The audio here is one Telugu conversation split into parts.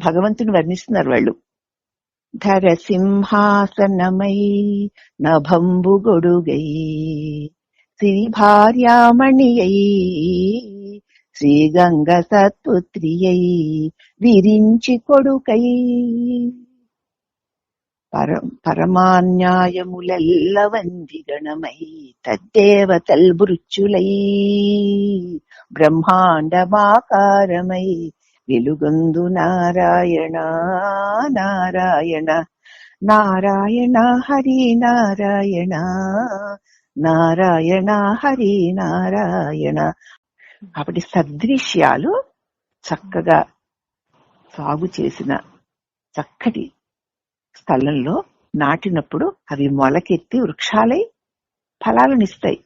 భగవంతుని వర్ణిస్తున్నారు వాళ్ళు. ధరసింహాసనమై నభంబు గొడుగై సిరి భార్యామణియై శ్రీగంగ సత్పుత్రియై విరించి కొడుకై పరమాన్యాయములెల్ల వందిగణమై తద్దేవతల్ బృచ్చులై బ్రహ్మాండమాకారమై వెలుగొందు నారాయణ నారాయణ నారాయణ హరి నారాయణ నారాయణ హరి నారాయణ. కాబట్టి సదృశ్యాలు చక్కగా సాగు చేసిన చక్కటి స్థలంలో నాటినప్పుడు అవి మొలకెత్తి వృక్షాలై ఫలాలనిస్తాయి.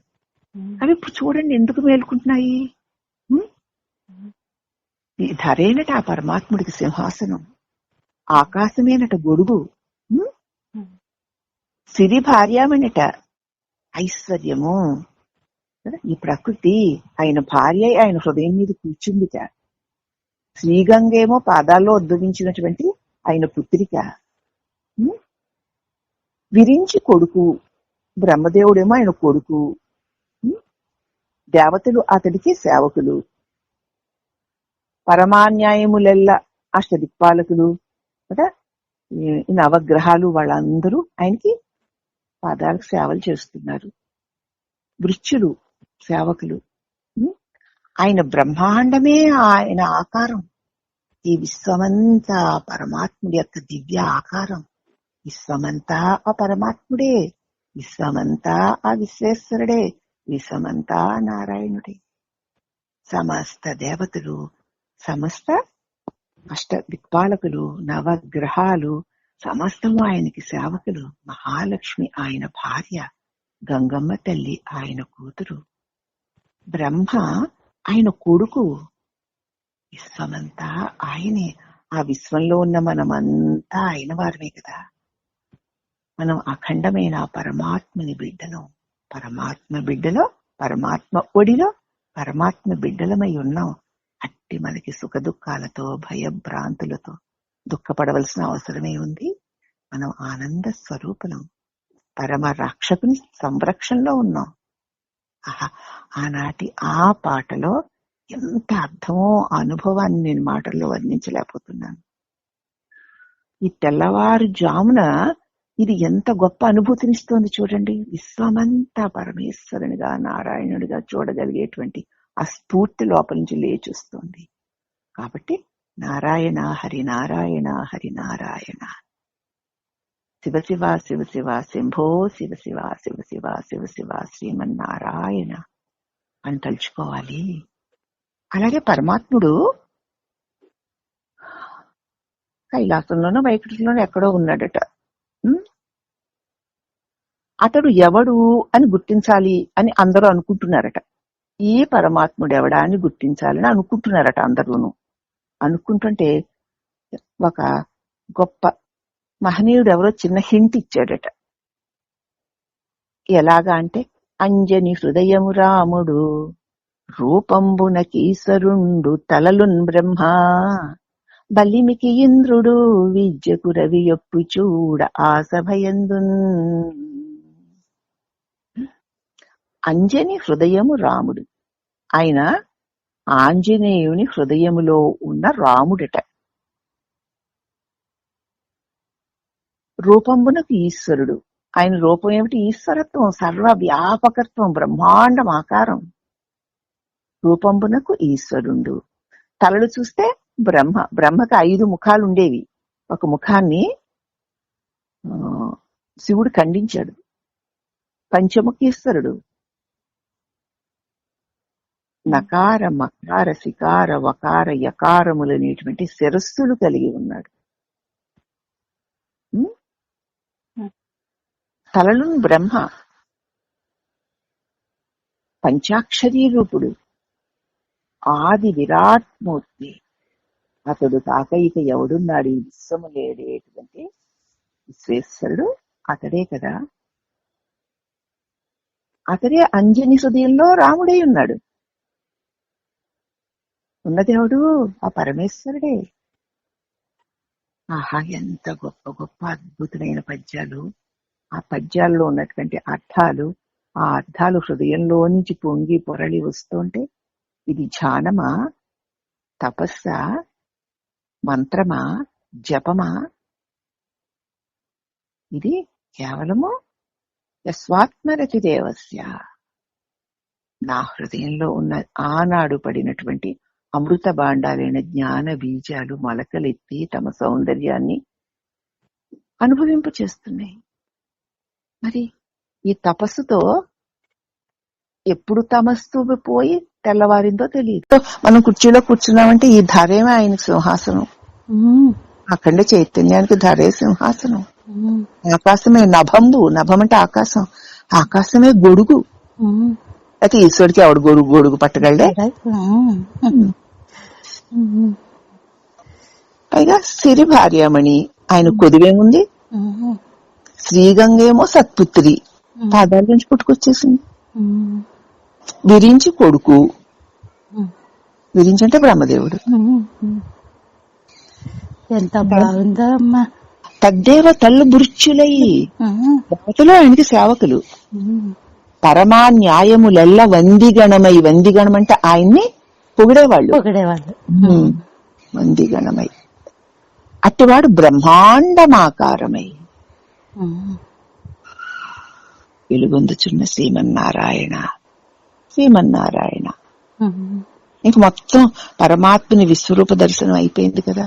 అవి ఇప్పుడు చూడండి ఎందుకు మేలుకుంటున్నాయి. ఈ ధరేనట ఆ పరమాత్ముడికి సింహాసనం, ఆకాశమేనట గొడుగు, సిరి భార్యామనట ఐశ్వర్యము. ఈ ప్రకృతి ఆయన భార్య ఆయన హృదయం మీద కూర్చుందిట. శ్రీగంగేమో పాదాల్లో ఉద్భవించినటువంటి ఆయన పుత్రిక. విరించి కొడుకు బ్రహ్మదేవుడేమో ఆయన కొడుకు, దేవతలు అతడికి సేవకులు, పరమాన్యాయములెల్ల అష్టదిక్పాలకులు కదా, నవగ్రహాలు వాళ్ళందరూ ఆయనకి పాదాలకు సేవలు చేస్తున్నారు. వృక్షులు సేవకులు. ఆయన బ్రహ్మాండమే ఆయన ఆకారం. ఈ విశ్వమంతా పరమాత్ముడి యొక్క దివ్య ఆకారం. విశ్వమంతా ఆ పరమాత్ముడే, విశ్వమంతా ఆ విశ్వేశ్వరుడే, విశ్వమంతా నారాయణుడే. సమస్త దేవతలు, సమస్త అష్ట దిక్పాలకులు, నవగ్రహాలు సమస్తము ఆయనకి సేవకులు. మహాలక్ష్మి ఆయన భార్య, గంగమ్మ తల్లి ఆయన కూతురు, బ్రహ్మ ఆయన కొడుకు. విశ్వమంతా ఆయనే. ఆ విశ్వంలో ఉన్న మనమంతా ఆయన వారమే కదా. మనం అఖండమైన పరమాత్మని బిడ్డలం. పరమాత్మ బిడ్డలో, పరమాత్మ ఒడిలో పరమాత్మ బిడ్డలమై ఉన్నాం. అట్టి మనకి సుఖ దుఃఖాలతో భయభ్రాంతులతో దుఃఖపడవలసిన అవసరమే ఉంది. మనం ఆనంద స్వరూపులం, పరమ రక్షకుని సంరక్షణలో ఉన్నాం. ఆనాటి ఆ పాటలో ఎంత అర్థమో అనుభవాన్ని నేను మాటల్లో వర్ణించలేకపోతున్నాను. ఈ తెల్లవారుజామున ఇది ఎంత గొప్ప అనుభూతినిస్తోంది చూడండి. విశ్వమంతా పరమేశ్వరునిగా, నారాయణుడిగా చూడగలిగేటువంటి ఆ స్ఫూర్తి లోపల నుంచి లేచొస్తుంది. కాబట్టి నారాయణ హరి నారాయణ హరి నారాయణ, శివ శివ శివ శివ శంభో శివ శివ శివ శివ శివ శివ శ్రీమన్నారాయణ అని తలుచుకోవాలి. అలాగే పరమాత్ముడు కైలాసంలోనో వైకుంఠంలోనో ఎక్కడో ఉన్నాడట. అతడు ఎవడు అని గుర్తించాలి అని అందరూ అనుకుంటున్నారట. ఈ పరమాత్ముడు ఎవడా అని గుర్తించాలని అనుకుంటున్నారట అందరూను. అనుకుంటుంటే ఒక గొప్ప మహనీయుడు ఎవరో చిన్న హింట్ ఇచ్చాడట. ఎలాగా అంటే, అంజని హృదయము రాముడు, రూపంబున కీసరుండు, తలలున్ బ్రహ్మ, బలిమికి ఇంద్రుడు, విద్యకు రవి యొప్పు చూడ ఆసభయందున్. అంజని హృదయము రాముడు, ఆయన ఆంజనేయుని హృదయములో ఉన్న రాముడట. రూపంబునకు ఈశ్వరుడు, ఆయన రూపం ఏమిటి? ఈశ్వరత్వం, సర్వ వ్యాపకత్వం, బ్రహ్మాండం ఆకారం. రూపంబునకు ఈశ్వరుండు. తలలు చూస్తే బ్రహ్మ. బ్రహ్మకు 5 ముఖాలు ఉండేవి. ఒక ముఖాన్ని శివుడు ఖండించాడు. పంచముఖీశ్వరుడు. నకార మకార సికార వకార యకారములనేటువంటి శిరస్సులు కలిగి ఉన్నాడు. తలలు బ్రహ్మ. పంచాక్షరీ రూపుడు, ఆది విరాట్మూర్తి. అతడు కాక ఇక ఎవడున్నాడు ఈ విశ్వము లేడేటువంటి విశ్వేశ్వరుడు అతడే కదా. అతడే అంజని హృదయంలో రాముడై ఉన్నాడు. ఉన్నదేవుడు ఆ పరమేశ్వరుడే. ఆహా, ఎంత గొప్ప గొప్ప అద్భుతమైన పద్యాలు! ఆ పద్యాల్లో ఉన్నటువంటి అర్థాలు, ఆ అర్థాలు హృదయంలో నుంచి పొంగి పొరలి వస్తుంటే ఇది ధ్యానమా, తపస్సా, మంత్రమా, జపమా? ఇది కేవలము యస్వాత్మరతిదేవస్య, నా హృదయంలో ఉన్న ఆనాడు పడినటువంటి అమృత భాండాలైన జ్ఞాన బీజాలు మొలకలెత్తి తమ సౌందర్యాన్ని అనుభవింప చేస్తున్నాయి. మరి ఈ తపస్సుతో ఎప్పుడు తమస్సు పోయి తెల్లవారిందో తెలియదు. మనం కుర్చీలో కూర్చున్నామంటే ఈ ధరేమే ఆయనకు సింహాసనం, అఖండ చైతన్యానికి ధరే సింహాసనం. ఆకాశమే నభంబు, నభం అంటే ఆకాశం, ఆకాశమే గొడుగు. అయితే ఈశ్వరుడికి ఆవిడ గొడుగు గొడుగు పట్టగలడే? పైగా సిరి భార్యామణి, ఆయన కొదివేముంది? శ్రీగంగేమో సత్పుత్రి, పాదాల నుంచి పుట్టుకొచ్చేసింది. విరించి కొడుకు, విరించి అంటే బ్రహ్మదేవుడు. ఎంత బాగుందో అమ్మా. తద్దేవ తల్లు బుర్చులై, దేవతలు ఆయనకి సేవకులు. పరమా న్యాయములెల్ల వందిగణమై, వందిగణం అంటే ఆయన్ని పొగిడేవాళ్ళు, వందిగణమై. అట్టివాడు బ్రహ్మాండమాకారమై వెలుగొందుచున్న శ్రీమన్నారాయణ, శ్రీమన్నారాయణ. ఇంక మొత్తం పరమాత్మని విశ్వరూప దర్శనం అయిపోయింది కదా.